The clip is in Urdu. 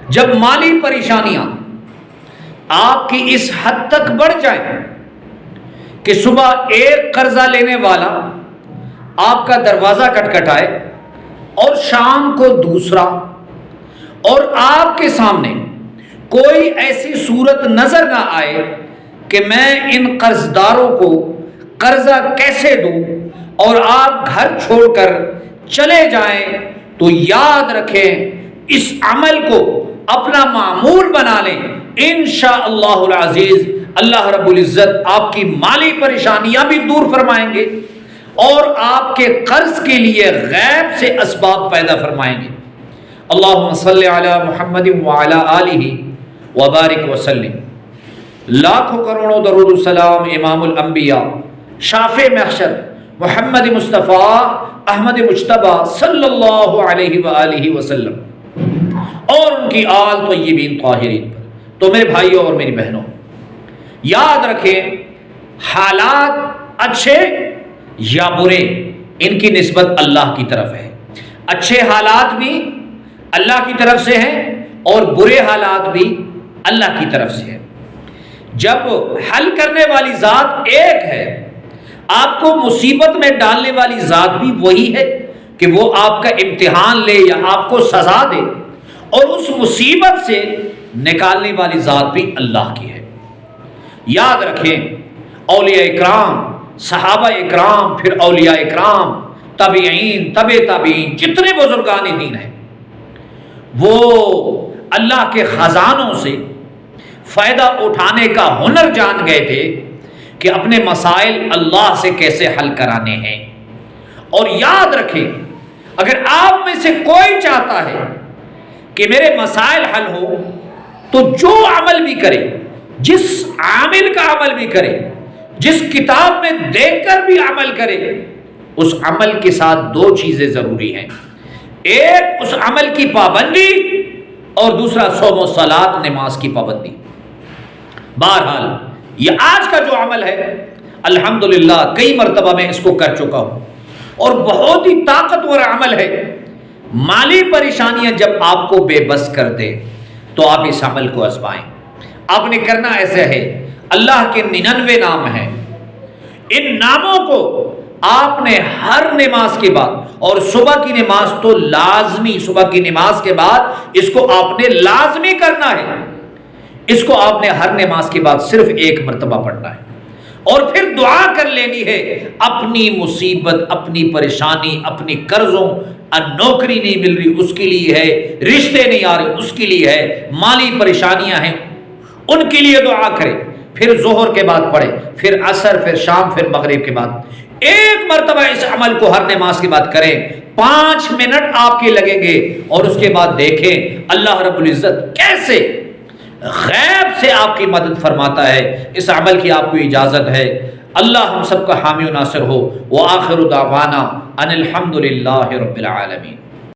جب مالی پریشانیاں آپ کی اس حد تک بڑھ جائیں کہ صبح ایک قرضہ لینے والا آپ کا دروازہ کھٹکھٹائے اور شام کو دوسرا، اور آپ کے سامنے کوئی ایسی صورت نظر نہ آئے کہ میں ان قرض داروں کو قرضہ کیسے دوں، اور آپ گھر چھوڑ کر چلے جائیں، تو یاد رکھیں اس عمل کو اپنا معمول بنا لیں۔ انشاءاللہ العزیز اللہ رب العزت آپ کی مالی پریشانیاں بھی دور فرمائیں گے اور آپ کے قرض کے لیے غیب سے اسباب پیدا فرمائیں گے۔ اللہم صلی علی محمد وعلی آلہ وبارک وسلم۔ لاکھوں کروڑوں درود السلام امام الانبیاء شافع محشر محمد مصطفیٰ احمد مجتبی صلی اللہ علیہ وآلہ وسلم اور ان کی آل طیبین طاہرین پر۔ تو میرے بھائیوں اور میری بہنوں، یاد رکھیں حالات اچھے یا برے ان کی نسبت اللہ کی طرف ہے۔ اچھے حالات بھی اللہ کی طرف سے ہیں اور برے حالات بھی اللہ کی طرف سے ہیں۔ جب حل کرنے والی ذات ایک ہے، آپ کو مصیبت میں ڈالنے والی ذات بھی وہی ہے کہ وہ آپ کا امتحان لے یا آپ کو سزا دے، اور اس مصیبت سے نکالنے والی ذات بھی اللہ کی ہے۔ یاد رکھیں اولیاء اکرام، صحابہ اکرام، پھر اولیاء اکرام، تابعین، تبع تابعین، جتنے بزرگان دین ہیں، وہ اللہ کے خزانوں سے فائدہ اٹھانے کا ہنر جان گئے تھے کہ اپنے مسائل اللہ سے کیسے حل کرانے ہیں۔ اور یاد رکھیں اگر آپ میں سے کوئی چاہتا ہے کہ میرے مسائل حل ہو تو جو عمل بھی کرے، جس عامل کا عمل بھی کرے، جس کتاب میں دیکھ کر بھی عمل کرے، اس عمل کے ساتھ دو چیزیں ضروری ہیں۔ ایک اس عمل کی پابندی اور دوسرا صوم و صلاۃ، نماز کی پابندی۔ بہرحال یہ آج کا جو عمل ہے الحمدللہ کئی مرتبہ میں اس کو کر چکا ہوں اور بہت ہی طاقتور عمل ہے۔ مالی پریشانیاں جب آپ کو بے بس کر دے تو آپ اس عمل کو آزمائیں۔ آپ نے کرنا ایسے ہے، اللہ کے 99 نام ہیں، ان ناموں کو آپ نے ہر نماز کے بعد، اور صبح کی نماز تو لازمی، صبح کی نماز کے بعد اس کو آپ نے لازمی کرنا ہے۔ اس کو آپ نے ہر نماز کے بعد صرف ایک مرتبہ پڑھنا ہے، اور پھر دعا کر لینی ہے اپنی مصیبت، اپنی پریشانی، اپنی قرضوں، نوکری نہیں مل رہی اس کے لیے ہے، رشتے نہیں آ رہے اس کے لیے ہے، مالی پریشانیاں ہیں ان کے لیے دعا کرے، پھر ظہر کے بعد پڑھے، پھر عصر، پھر شام، پھر مغرب کے بعد ایک مرتبہ اس عمل کو ہر نماز کے بعد کریں۔ 5 منٹ آپ کے لگیں گے اور اس کے بعد دیکھیں اللہ رب العزت کیسے غیب سے آپ کی مدد فرماتا ہے۔ اس عمل کی آپ کو اجازت ہے۔ اللہ ہم سب کا حامی و ناصر ہو۔ وآخر دعوانا ان الحمد للہ رب العالمین۔